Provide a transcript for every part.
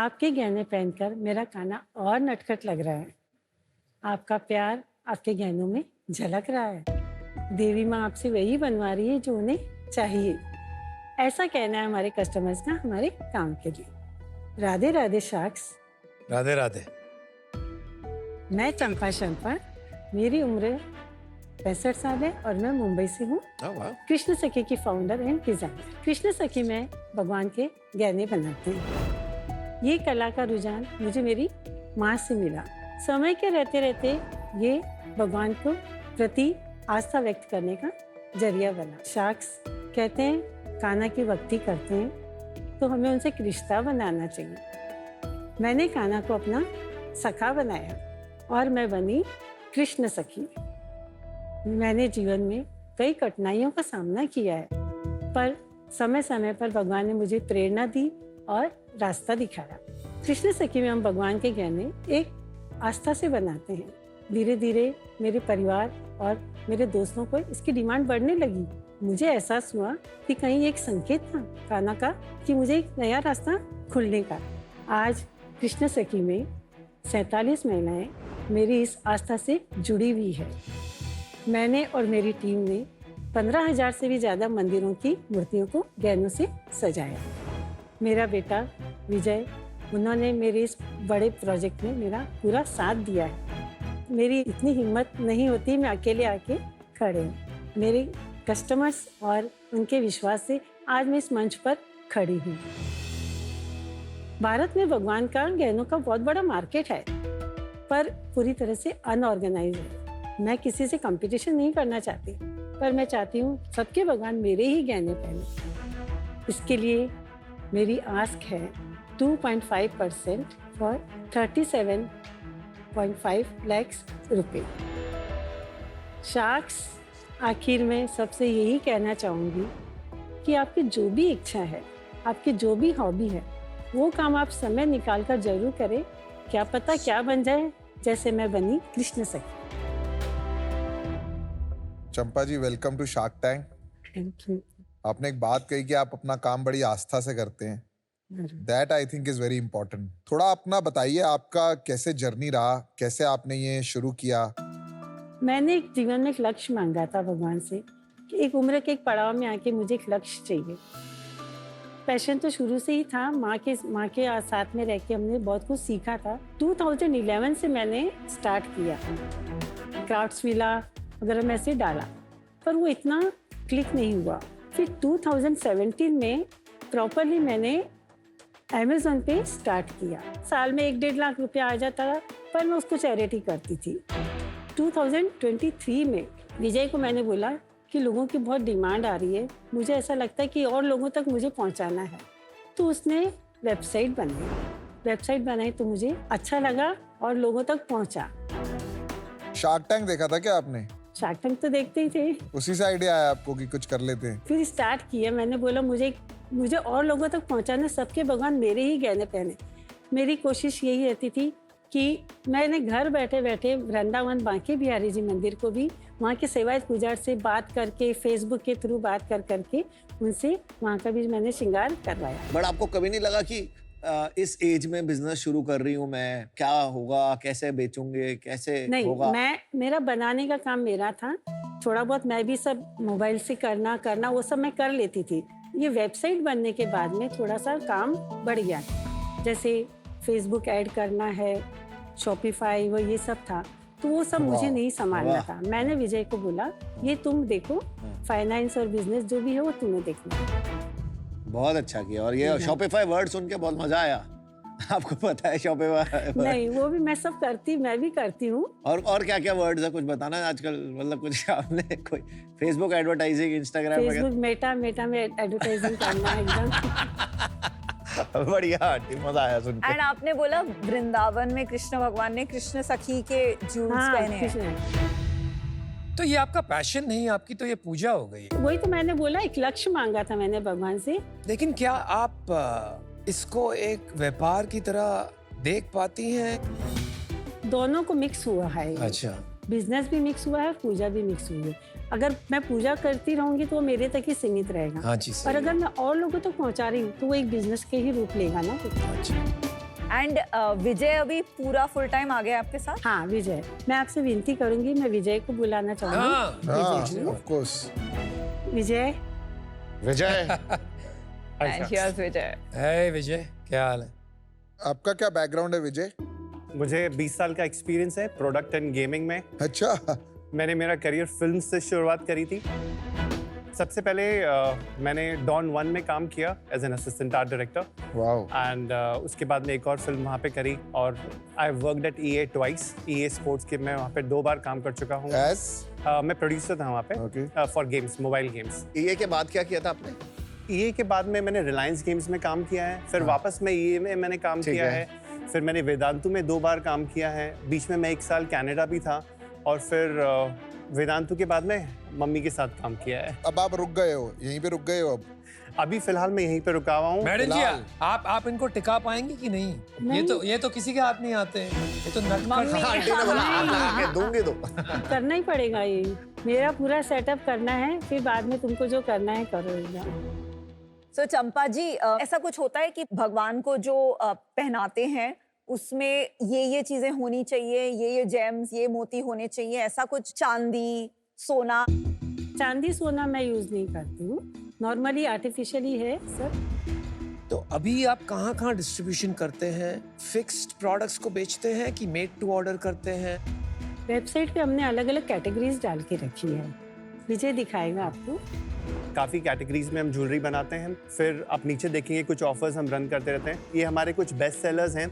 आपके गहने पहनकर मेरा काना और नटखट लग रहा है। आपका प्यार आपके गहनों में झलक रहा है। देवी माँ आपसे वही बनवा रही है जो उन्हें चाहिए। ऐसा कहना है हमारे कस्टमर्स का हमारे काम के लिए। राधे राधे शाक्स। राधे राधे। मैं चंपा शंपा, मेरी उम्र 65 साल है और मैं मुंबई से हूँ। कृष्ण सखी की फाउंडर एंड डिजाइनर। कृष्ण सखी में भगवान के गहने बनाते हैं। ये कला का रुझान मुझे मेरी माँ से मिला। समय के रहते रहते ये भगवान को प्रति आस्था व्यक्त करने का जरिया बना। शाक्स कहते हैं कान्हा की भक्ति करते हैं तो हमें उनसे रिश्ता बनाना चाहिए। मैंने कान्हा को अपना सखा बनाया और मैं बनी कृष्ण सखी। मैंने जीवन में कई कठिनाइयों का सामना किया है, पर समय समय पर भगवान ने मुझे प्रेरणा दी और रास्ता दिखाया। कृष्ण सखी में हम भगवान के गहने एक आस्था से बनाते हैं। धीरे धीरे मेरे परिवार और मेरे दोस्तों को इसकी डिमांड बढ़ने लगी। मुझे एहसास हुआ कि कहीं एक संकेत था कान्हा का कि मुझे एक नया रास्ता खुलने का। आज कृष्ण सखी में 47 महिलाएं मेरी इस आस्था से जुड़ी हुई है। मैंने और मेरी टीम ने 15,000 से भी ज़्यादा मंदिरों की मूर्तियों को गहनों से सजाया। मेरा बेटा विजय, उन्होंने मेरे इस बड़े प्रोजेक्ट में मेरा पूरा साथ दिया है। मेरी इतनी हिम्मत नहीं होती मैं अकेले आके खड़े हूँ। मेरे कस्टमर्स और उनके विश्वास से आज मैं इस मंच पर खड़ी हूँ। भारत में भगवान का गहनों का बहुत बड़ा मार्केट है, पर पूरी तरह से अनऑर्गेनाइज्ड है। मैं किसी से कंपटीशन नहीं करना चाहती, पर मैं चाहती हूँ सबके भगवान मेरे ही गहने पहने। इसके लिए मेरी आस्क है 2.5% फॉर 37.5 लाख रुपए। शाक्स, आखिर में सबसे यही कहना चाहूँगी कि आपकी जो भी इच्छा है, आपकी जो भी हॉबी है, वो काम आप समय निकाल कर जरूर करें। क्या पता क्या बन जाए, जैसे मैं बनी Krishna Sakhi. Champa ji, welcome to Shark Tank. Thank you. आपने एक बात कही कि आप अपना काम बड़ी आस्था से करते हैं। That I think is very important. थोड़ा अपना बताइए, आपका कैसे जर्नी रहा, कैसे आपने ये शुरू किया? मैंने एक जीवन में एक लक्ष्य मांगा था भगवान से कि एक उम्र के एक पड़ाव में आके मुझे एक लक्ष्य चाहिए। पैशन तो शुरू से ही था। माँ के साथ में रह के हमने बहुत कुछ सीखा था। 2011 से मैंने स्टार्ट किया। क्राफ्ट्सविला वगैरह में ऐसे डाला, पर वो इतना क्लिक नहीं हुआ। फिर 2017 में प्रॉपरली मैंने अमेज़न पे स्टार्ट किया। साल में 1-1.5 लाख रुपया आ जाता था, पर मैं उसको चैरिटी करती थी। 2023 में विजय को मैंने बोला कि लोगों की बहुत डिमांड आ रही है, मुझे ऐसा लगता है कि और लोगों तक मुझे पहुंचाना है। तो उसने वेबसाइट बनाई तो मुझे अच्छा लगा और लोगों तक पहुंचा। शार्क टैंक देखा था क्या आपने? शार्क टैंक तो देखते ही थे। उसी से आइडिया आया आपको कि कुछ कर लेते हैं? फिर स्टार्ट किया। मैंने बोला मुझे और लोगों तक पहुंचाना, सबके भगवान मेरे ही गहने पहने। मेरी कोशिश यही रहती थी कि मैंने घर बैठे बैठे वृंदावन बांके बिहारी जी मंदिर को भी वहाँ के सेवायत पुजारी से बात करके, फेसबुक के थ्रू बात करके उनसे वहाँ का भी मैंने श्रृंगार करवाया। बट आपको कभी नहीं लगा कि इस एज में बिजनेस शुरू कर रही हूँ मैं, क्या होगा, कैसे बेचूंगे, कैसे नहीं होगा? मेरा बनाने का काम मेरा था। थोड़ा बहुत मैं भी सब मोबाइल से करना वो सब मैं कर लेती थी। ये वेबसाइट बनने के बाद में थोड़ा सा काम बढ़ गया। जैसे फेसबुक ऐड करना है, शॉपिफाई, वो ये सब था, तो वो सब मुझे नहीं संभालना था। मैंने विजय को बोला ये तुम देखो, फाइनेंस और बिजनेस जो भी है वो तुम्हें देखना है। बहुत अच्छा किया। और ये शॉपिफाई वर्ड सुन के बहुत मजा आया। आपको पता है शॉपिफाई? नहीं, वो भी मैं भी करती हूँ। और क्या क्या वर्ड्स है, कुछ बताना है आजकल? मतलब कुछ आपने कोई Facebook advertising, Instagram Facebook Meta में एडवर्टाइजिंग करना है एकदम। बढ़िया, मजा आया सुन के। एंड आपने बोला वृंदावन में कृष्ण भगवान ने कृष्ण सखी के जूल्स पहने हैं। तो ये आपका पैशन नहीं, आपकी तो ये पूजा हो गई। वही तो मैंने बोला, एक लक्ष्य मांगा था मैंने भगवान से। लेकिन क्या आप इसको एक व्यापार की तरह देख पाती हैं? दोनों को मिक्स हुआ है। अच्छा, बिजनेस भी मिक्स हुआ है, पूजा भी मिक्स हुई है। अगर मैं पूजा करती रहूंगी तो वो मेरे तक ही सीमित रहेगा। हाँ जी, और अगर मैं और लोगों तक पहुंचा रही हूँ तो वो एक बिजनेस के ही रूप लेगा ना। अच्छा। एंड विजय अभी पूरा फुल टाइम आ गया आपके साथ? हाँ विजय, मैं आपसे विनती करूंगी, मैं विजय को बुलाना चाहूंगी। हाँ, of course. Vijay. Vijay. And here's विजय। हे विजय, क्या हाल है? आपका क्या बैकग्राउंड है विजय? मुझे 20 साल का एक्सपीरियंस है प्रोडक्ट एंड गेमिंग में। अच्छा। मैंने मेरा करियर फिल्म से शुरुआत करी थी। सबसे पहले मैंने डॉन 1 में काम किया as an assistant art director. Wow. And उसके बाद में एक और फिल्म वहाँ पे करी और I worked eight EA twice. EA sports के मैं वहाँ पे 2 बार काम कर चुका हूँ। मैं प्रोड्यूसर था वहाँ पे for games, mobile games. EA के बाद क्या किया था आपने? EA के बाद में मैंने रिलायंस गेम्स में काम किया है, फिर वापस में EA में मैंने काम किया है, फिर मैंने वेदांतु में 2 बार काम किया है, बीच में मैं 1 साल कनाडा भी था और फिर वेदांतु के बाद में मम्मी के साथ काम किया है। अब आप रुक गए हो, यहीं पे रुक गए हो अब? अभी फिलहाल मैं यहीं पे रुका हुआ हूँ। मैडम जी, आप इनको टिका पाएंगे कि नहीं? ये तो किसी के हाथ नहीं आते हैं। ये तो मम्मी आंटी ने बोला हाथ लगा के दूंगी तो। करना ही पड़ेगा ये, मेरा पूरा सेटअप करना है, फिर बाद में तुमको जो करना है करो। So, चंपा जी, ऐसा कुछ होता है कि भगवान को जो पहनाते हैं उसमें ये चीजें होनी चाहिए, ये जेम्स, ये मोती होने चाहिए, ऐसा कुछ? चांदी, सोना? चांदी सोना मैं यूज नहीं करती हूँ, नॉर्मली आर्टिफिशियली है सब। तो अभी आप कहाँ डिस्ट्रीब्यूशन करते हैं? फिक्स्ड प्रोडक्ट्स को बेचते हैं कि मेड टू ऑर्डर करते हैं? वेबसाइट पे हमने अलग अलग कैटेगरीज डाल के रखी है, विजय दिखाएगा आपको। काफ़ी कैटेगरीज में हम ज्वेलरी बनाते हैं, फिर आप नीचे देखेंगे कुछ ऑफर्स हम रन करते रहते हैं। ये हमारे कुछ बेस्ट सेलर्स हैं।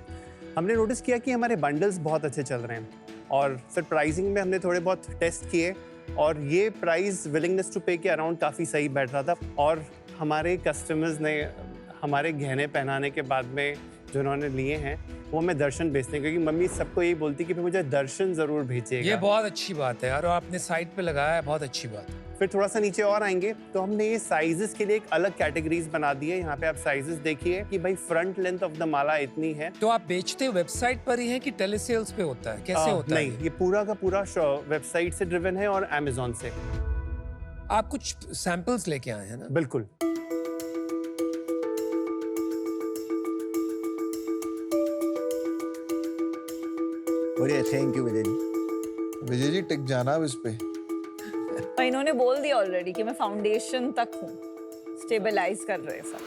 हमने नोटिस किया कि हमारे बंडल्स बहुत अच्छे चल रहे हैं और फिर प्राइसिंग में हमने थोड़े बहुत टेस्ट किए और ये प्राइस विलिंगनेस टू पे के अराउंड काफ़ी सही बैठ रहा था और हमारे कस्टमर्स ने हमारे गहने पहनाने के बाद में जो उन्होंने लिए हैं वो हमें दर्शन भेजते हैं, क्योंकि मम्मी सबको यही बोलती कि मुझे दर्शन ज़रूर भेजिएगा। ये बहुत अच्छी बात है यार, और आपने साइट पे लगाया है, बहुत अच्छी बात है। फिर थोड़ा सा नीचे और आएंगे तो हमने ये साइजेस के लिए एक अलग कैटेगरीज बना दी है। यहाँ पे आप साइजेस देखिए कि भाई फ्रंट लेंथ ऑफ द माला इतनी है। तो आप बेचते वेबसाइट पर ही हैं कि टेलीसेल्स पे होता है, कैसे होता है? नहीं, ये पूरा का पूरा वेबसाइट से ड्रिवन है और अमेज़न से। आप कुछ सैंपल्स लेके आए हैं ना? बिल्कुल। बढ़िया, थैंक यू विजय जी। विजय जी टिक जाना अब इस पे। और इन्होंने बोल दिया ऑलरेडी कि मैं फाउंडेशन तक हूँ, स्टेबलाइज कर रहे हैं सब।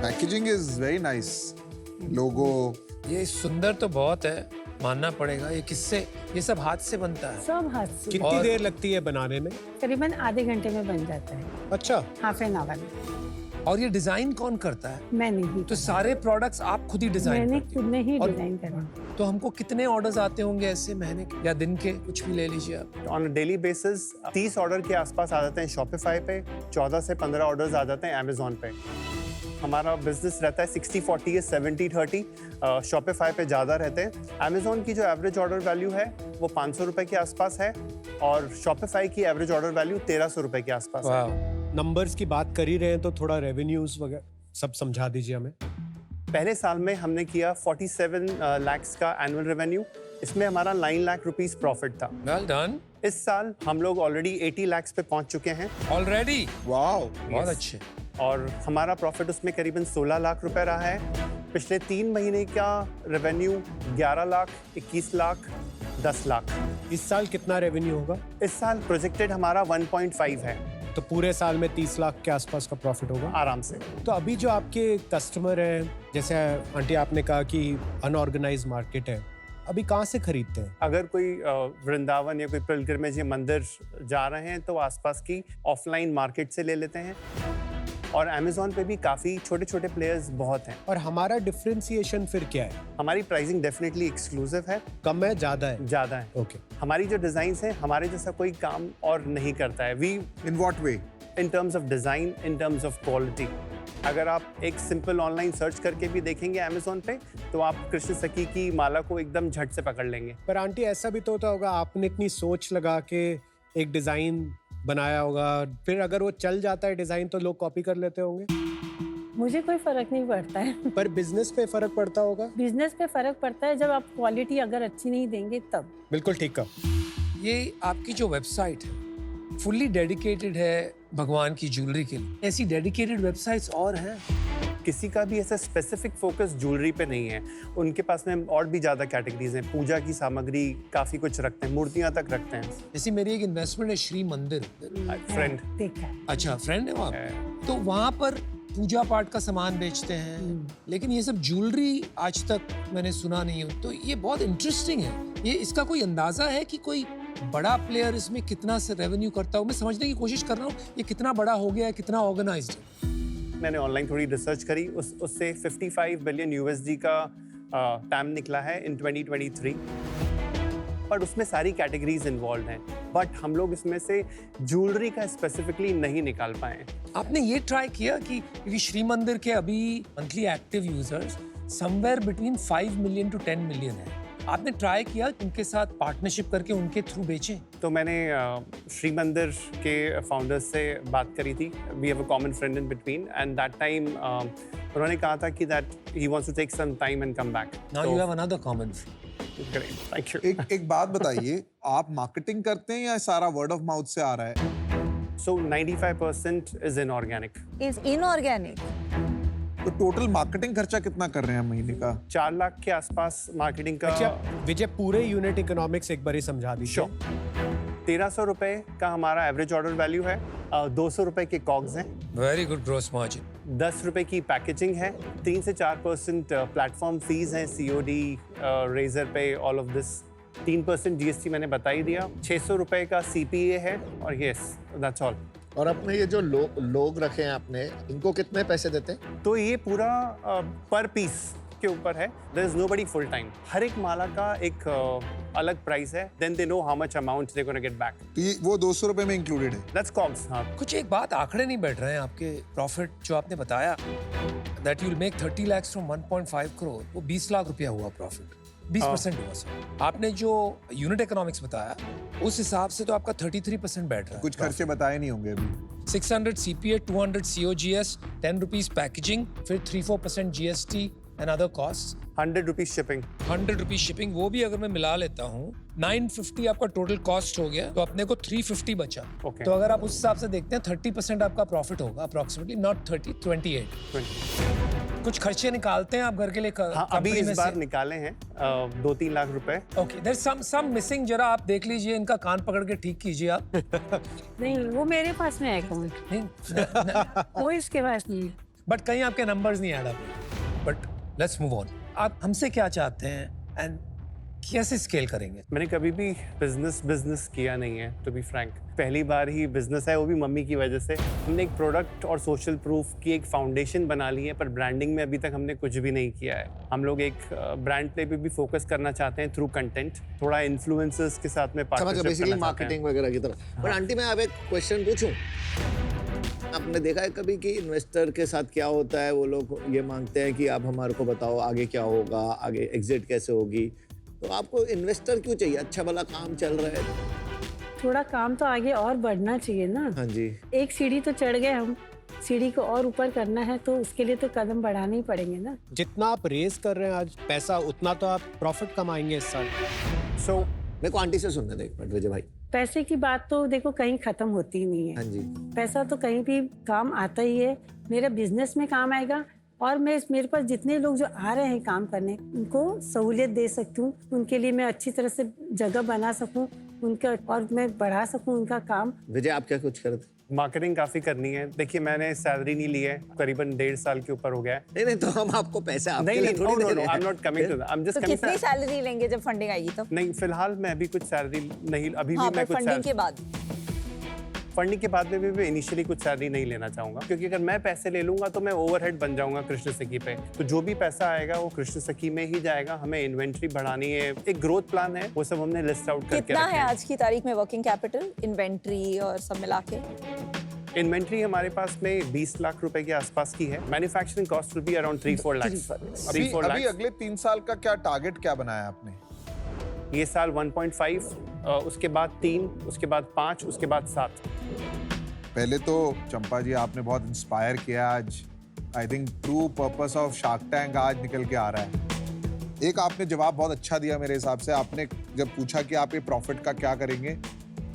पैकेजिंग इज वेरी नाइस, लोगो। ये सुंदर तो बहुत है, मानना पड़ेगा। ये किससे, ये सब हाथ से बनता है? सब हाथ से। कितनी देर लगती है बनाने में? करीबन आधे घंटे में बन जाता है। अच्छा, हाफ एन आवर। और ये डिजाइन कौन करता है? मैं नहीं। तो सारे प्रोडक्ट्स आप खुद ही डिजाइन मैंने करती खुद ने ही और- डिजाइन करा। तो हमको कितने ऑर्डर्स आते होंगे ऐसे महीने के या दिन के? कुछ भी ले लीजिए आप। On a daily basis 30 order के आसपास आ जाते हैं शॉपिफाई पे, 14 से 15 ऑर्डर्स आ जाते हैं अमेज़न पे। हमारा बिजनेस रहता है 60-40 या 70-30। शॉपिफाई पे ज़्यादा रहते हैं। अमेज़न की जो एवरेज ऑर्डर वैल्यू है वो 500 रुपये के आसपास है और शॉपिफाई की एवरेज ऑर्डर वैल्यू 1300 रुपये के आसपास है। नंबर्स की बात कर ही रहे हैं तो थोड़ा रेवेन्यूज वगैरह सब समझा दीजिए हमें। पहले साल में हमने किया 47 लाख्स का एनुअल रेवेन्यू। इसमें हमारा 9 लाख रुपीस प्रॉफिट था। Well done. इस साल हम लोग ऑलरेडी 80 लाख्स पे पहुंच चुके हैं ऑलरेडी। वाओ, बहुत अच्छे। और हमारा प्रॉफिट उसमें करीबन 16 लाख रुपए रहा है। पिछले 3 महीने का रेवेन्यू 11 लाख, 21 लाख, 10 लाख। इस साल कितना रेवेन्यू होगा? इस साल प्रोजेक्टेड हमारा 1.5 है। तो पूरे साल में 30 लाख के आसपास का प्रॉफिट होगा आराम से। तो अभी जो आपके कस्टमर हैं, जैसे आंटी आपने कहा कि अनऑर्गेनाइज्ड मार्केट है, अभी कहाँ से खरीदते हैं? अगर कोई वृंदावन या कोई पिलग्रिमेज या मंदिर जा रहे हैं तो आसपास की ऑफलाइन मार्केट से ले लेते हैं और अमेज़न पे भी काफ़ी छोटे छोटे प्लेयर्स बहुत हैं। और हमारा डिफरेंशिएशन फिर क्या है? हमारी प्राइसिंग डेफिनेटली एक्सक्लूसिव है, कम है, ज़्यादा है? ज़्यादा है। ओके। हमारी जो डिज़ाइंस हैं हमारे जैसा कोई काम और नहीं करता है। We in what way? In terms of design, in terms of quality. अगर आप एक सिंपल ऑनलाइन सर्च करके भी देखेंगे अमेज़न पे तो आप कृष्ण सखी की माला को एकदम झट से पकड़ लेंगे। पर आंटी ऐसा भी तो होता होगा, आपने इतनी सोच लगा के एक डिज़ाइन बनाया होगा, फिर अगर वो चल जाता है डिज़ाइन तो लोग कॉपी कर लेते होंगे। मुझे कोई फर्क नहीं पड़ता है। पर बिजनेस पे फर्क पड़ता होगा। बिजनेस पे फर्क पड़ता है जब आप क्वालिटी अगर अच्छी नहीं देंगे तब। बिल्कुल ठीक कहा। ये आपकी जो वेबसाइट है फुल्ली डेडिकेटेड है भगवान की ज्वेलरी के लिए। ऐसी डेडिकेटेड वेबसाइट्स और हैं? किसी का भी ऐसा स्पेसिफिक फोकस ज्वेलरी पे नहीं है। उनके पास में और भी ज़्यादा कैटेगरीज हैं। पूजा की सामग्री काफ़ी कुछ रखते हैं, मूर्तियाँ तक रखते हैं। जैसे मेरी एक इन्वेस्टमेंट है श्री मंदिर। फ्रेंड देखा है। अच्छा, फ्रेंड है वहाँ, तो वहाँ पर पूजा पाठ का सामान बेचते हैं, लेकिन ये सब ज्वेलरी आज तक मैंने सुना नहीं है। तो ये बहुत इंटरेस्टिंग है। ये इसका कोई अंदाजा है कि कोई बड़ा प्लेयर इसमें कितना से रेवेन्यू करता हो? मैं समझने की कोशिश कर रहा हूँ ये कितना बड़ा हो गया है, कितना ऑर्गेनाइज्ड है। मैंने ऑनलाइन थोड़ी रिसर्च करी, उससे 55 बिलियन USD का टैम निकला है इन 2023, पर उसमें सारी कैटेगरीज इन्वॉल्व हैं। बट हम लोग इसमें से ज्वेलरी का स्पेसिफिकली नहीं निकाल पाए। आपने ये ट्राई किया कि क्योंकि श्री मंदिर के अभी monthly active users somewhere between 5 million to 10 million है, आपने ट्राई किया उनके साथ पार्टनरशिप करके उनके थ्रू बेचें? तो मैंने श्री मंदिर के फाउंडर्स से बात करी थी। We have a common friend in between and that time उन्होंने कहा था कि that he wants to take some time and come back. Now you have another common friend. Great, thank you. एक बात बताइए, आप मार्केटिंग करते हैं या सारा वर्ड ऑफ माउथ से आ रहा है? सो 95% इज इनऑर्गेनिक। Is inorganic. तो टोटल मार्केटिंग खर्चा कितना कर रहे हैं महीने का? 4 लाख के आसपास मार्केटिंग का। अच्छा विजय, पूरे यूनिट इकोनॉमिक्स एक बार ही समझा दीजिए। श्योर। 1300 रुपए का हमारा एवरेज ऑर्डर वैल्यू है। 200 रुपए के कॉग्स हैं। Very good gross margin. 10 रुपए की पैकेजिंग है। 3 से 4% प्लेटफॉर्म फीस हैं, COD, रेजर पे, ऑल ऑफ दिस। 3% GST मैंने बता ही दिया। 600 रुपए का CPA है और यस, दैट्स ऑल। और अपने ये जो लोग रखे हैं आपने, इनको कितने पैसे देते हैं? तो ये पूरा पर पीस के ऊपर है। There is nobody full time. हर एक माला का एक अलग प्राइस है। Then they know how much amount they gonna get back. तो ये वो 200 रुपए में इंक्लूडेड है? That's COGS. हाँ, कुछ एक बात आंकड़े नहीं बैठ रहे हैं आपके प्रॉफिट जो आपने बताया that you will make 30 lakh from 1.5 crore, वो 20 लाख रुपया हुआ प्रॉफिट। 20% हुआ सर। आपने जो यूनिट इकोनॉमिक्स बताया उस हिसाब से तो आपका 33% बैठ रहा है। कुछ खर्चे बताए नहीं होंगे अभी। 600 CPA, 200 COGS, 10 रुपीज पैकेजिंग, फिर 3-4% GST and other cost, 100 rupees shipping. 100 rupees shipping. वो भी अगर मैं मिला लेता हूँ 950 आपका टोटल कॉस्ट हो गया, तो अपने को 350 बचा। Okay. तो अगर आप उस हिसाब से देखते हैं 30% आपका प्रॉफिट होगा अप्रोक्सीमेटली, नॉट 30, 28। कुछ खर्चे निकालते हैं आप घर के लिए? हाँ, अभी इस बार निकाले हैं 2-3 लाख रुपए। ओके, देयर सम मिसिंग, जरा आप देख लीजिए, इनका कान पकड़ के ठीक कीजिए आप। नहीं, वो मेरे पास में है अकाउंट, वो इसके पास नहीं है। बट कहीं आपके नंबर्स नहीं add up. But let's move on. आप हमसे क्या चाहते हैं एंड कैसे स्केल करेंगे? मैंने कभी भी बिजनेस किया नहीं है, टू बी फ्रैंक। पहली बार ही बिजनेस है, वो भी मम्मी की वजह से। हमने एक प्रोडक्ट और सोशल प्रूफ की एक फाउंडेशन बना ली है, पर ब्रांडिंग में अभी तक हमने कुछ भी नहीं किया है। हम लोग एक ब्रांड प्ले पे भी फोकस करना चाहते हैं थ्रू कंटेंट, थोड़ा इन्फ्लुएंसर्स के साथ में पार्टनरशिप करना चाहते हैं। मार्केटिंग वगैरह की तरफ। पर आंटी, मैं अब एक क्वेश्चन पूछूं। आपने देखा है कभी कि इन्वेस्टर के साथ क्या होता है? वो लोग ये मांगते हैं कि आप हमारे को बताओ आगे क्या होगा, आगे एग्जिट कैसे होगी। तो आपको इन्वेस्टर क्यों चाहिए? अच्छा भला काम चल रहा है। थोड़ा काम तो आगे और बढ़ना चाहिए ना। हाँ जी। एक सीढ़ी तो चढ़ गए हम, सीढ़ी को और ऊपर करना है तो उसके लिए तो कदम बढ़ाने ही पड़ेंगे ना। जितना आप रेज कर रहे हैं आज पैसा, उतना तो आप प्रॉफिट कमाएंगे इस साल। सो मेरे को आंटी से सुनने दे एक मिनट विजय भाई। पैसे की बात तो देखो कहीं खत्म होती ही नहीं हाँ है। जी। पैसा तो कहीं भी काम आता ही है। मेरा बिजनेस में काम आएगा और मेरे पास जितने लोग जो आ रहे हैं काम करने, उनको सहूलियत दे सकती हूँ, उनके लिए मैं अच्छी तरह से जगह बना सकूँ उनका, और मैं बढ़ा सकूँ उनका काम। विजय, आप क्या कुछ करते? मार्केटिंग काफी करनी है। देखिए, मैंने सैलरी नहीं ली है, करीबन 1.5 साल के ऊपर हो गया है। नहीं तो हम आपको पैसे आपके नहीं, लिए थोड़ी दे रहे आई हैं। Am not coming to that. I am just to coming. कितनी सैलरी लेंगे जब फंडिंग आएगी तब? नहीं, फिलहाल मैं अभी कुछ सैलरी नहीं, अभी हाँ, भी मैं पर कुछ फंडिंग के बाद फंडिंग के बाद में भी मैं इनिशियली कुछ सैलरी नहीं लेना चाहूंगा, क्योंकि अगर मैं पैसे ले लूंगा तो मैं ओवरहेड बन जाऊंगा कृष्ण सखी पे। तो जो भी पैसा आएगा वो कृष्ण सखी में ही जाएगा। हमें इन्वेंट्री बढ़ानी है, एक ग्रोथ प्लान है, वो सब हमने लिस्ट आउट करके कितना रखे है हैं। आज की तारीख में वर्किंग कैपिटल, इन्वेंट्री और सब मिला के? इन्वेंट्री हमारे पास में 20 लाख रुपए के आसपास की है। Manufacturing cost will be around 3-4 lakh. अभी अगले 3 साल का क्या टारगेट क्या बनाया आपने? ये साल 1.5, उसके बाद 3, उसके बाद 5, उसके बाद 7। पहले तो चंपा जी आपने बहुत इंस्पायर किया आज। I think true purpose of shark tank आज निकल के आ रहा है। एक आपने जवाब बहुत अच्छा दिया मेरे हिसाब से। आपने जब पूछा कि आप ये प्रॉफिट का क्या करेंगे,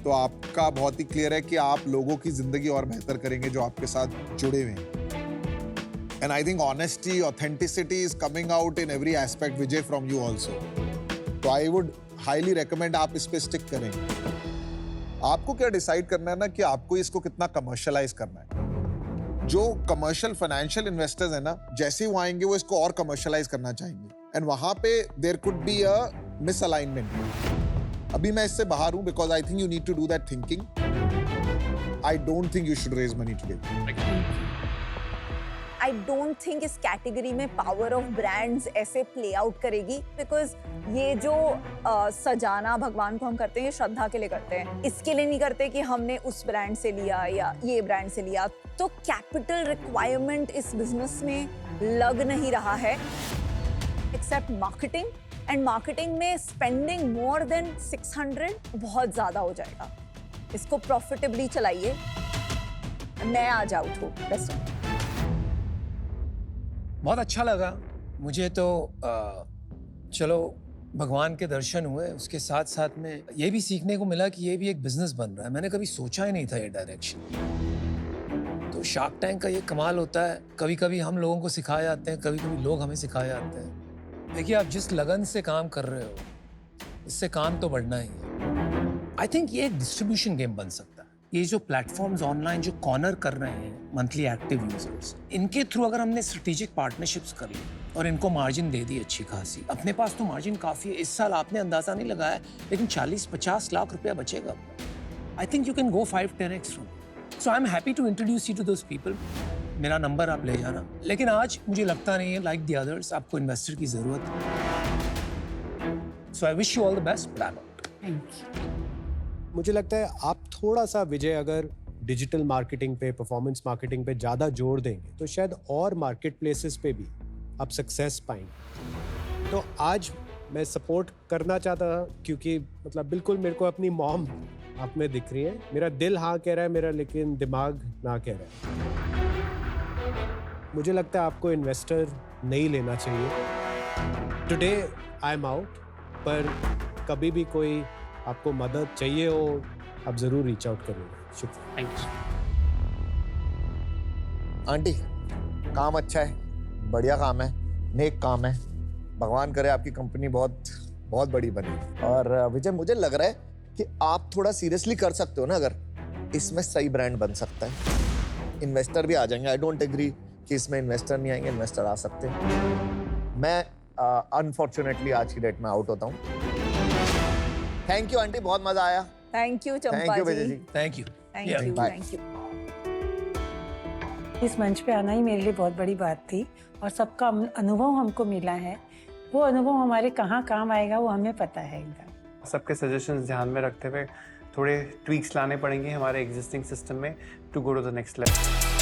तो तो आपका बहुत ही क्लियर है कि आप लोगों की जिंदगी और बेहतर करेंगे जो आपके साथ जुड़े हुए हैं. And I think honesty, authenticity is coming out in every aspect, Vijay, from you also. तो I would highly recommend आप इस पे stick करें. आपको क्या डिसाइड करना है ना कि आपको इसको कितना कमर्शलाइज करना है. जो कमर्शियल फाइनेंशियल इन्वेस्टर्स है ना, जैसे ही वो आएंगे वो इसको और कमर्शलाइज करना चाहेंगे. एंड वहां पे there could be a misalignment. अभी मैं इससे बाहर हूं because I think you need to do that thinking. I don't think you should raise money today. I don't think इस कैटेगरी में पावर ऑफ ब्रांड्स ऐसे प्ले आउट करेगी, because ये जो सजाना भगवान को हम करते हैं ये श्रद्धा के लिए करते हैं, इसके लिए नहीं करते कि हमने उस ब्रांड से लिया या ये ब्रांड से लिया. तो कैपिटल रिक्वायरमेंट इस बिजनेस में लग नहीं रहा है एक्सेप्ट मार्केटिंग. एंड मार्केटिंग में स्पेंडिंग मोर देन 600 बहुत ज्यादा हो जाएगा. इसको प्रॉफिटेबली चलाइए. मैं आज आउट हूँ. बेस्ट. बहुत अच्छा लगा मुझे तो. चलो भगवान के दर्शन हुए, उसके साथ साथ में ये भी सीखने को मिला कि ये भी एक बिजनेस बन रहा है. मैंने कभी सोचा ही नहीं था ये डायरेक्शन. तो शार्क टैंक का ये कमाल होता है, कभी कभी हम लोगों को सिखाए जाते हैं, कभी कभी लोग हमें सिखाए जाते हैं. देखिए आप जिस लगन से काम कर रहे हो इससे काम तो बढ़ना ही है. आई थिंक ये एक डिस्ट्रीब्यूशन गेम बन सकता है. ये जो प्लेटफॉर्म्स ऑनलाइन जो कॉर्नर कर रहे हैं मंथली एक्टिव यूजर्स, इनके थ्रू अगर हमने स्ट्रेटेजिक पार्टनरशिप्स कर ली और इनको मार्जिन दे दी अच्छी खासी, अपने पास तो मार्जिन काफी है. इस साल आपने अंदाजा नहीं लगाया लेकिन 40-50 लाख रुपया बचेगा. I think you can go 5-10x from. So I am happy to introduce you to those people. मेरा नंबर आप ले जाना. लेकिन आज मुझे लगता नहीं है लाइक द अदर्स आपको इन्वेस्टर की जरूरत है. So I wish you all the best. Plan out. Thank you. मुझे लगता है आप थोड़ा सा विजय अगर डिजिटल मार्केटिंग पे, परफॉर्मेंस मार्केटिंग पे ज़्यादा जोर देंगे तो शायद और मार्केट प्लेसेस पे भी आप सक्सेस पाएंगे. तो आज मैं सपोर्ट करना चाहता था क्योंकि मतलब बिल्कुल मेरे को अपनी मॉम आप में दिख रही है. मेरा दिल हाँ कह रहा है मेरा, लेकिन दिमाग ना कह रहा है. मुझे लगता है आपको इन्वेस्टर नहीं लेना चाहिए. Today I am out. पर कभी भी कोई आपको मदद चाहिए हो आप जरूर रीच आउट करिएगा. शुक्रिया. Thank you. आंटी काम अच्छा है, बढ़िया काम है, नेक काम है. भगवान करे आपकी कंपनी बहुत बहुत बड़ी बने. और विजय मुझे लग रहा है कि आप थोड़ा सीरियसली कर सकते हो ना, अगर इसमें सही ब्रांड बन सकता है. इन्वेस्टर भी आ जाएंगे. आई डोंट एग्री कि इसमें इन्वेस्टर नहीं आएंगे. इन्वेस्टर आ सकते हैं. मैं अनफॉर्चुनेटली आज की डेट में आउट होता हूँ. थैंक यू आंटी, बहुत मजा आया. Thank you Champa thank you Vijay ji. जी. Thank you. Thank Yeah. You. Bye. Thank you. इस मंच पे आना ही मेरे लिए बहुत बड़ी बात थी और सबका अनुभव हमको मिला है. वो अनुभव हमारे कहाँ काम आएगा वो हमें पता है एकदम. सबके सजेशंस ध्यान में रखते हुए थोड़े ट्वीक्स लाने पड़ेंगे हमारे एग्जिस्टिंग सिस्टम में to go to the next level.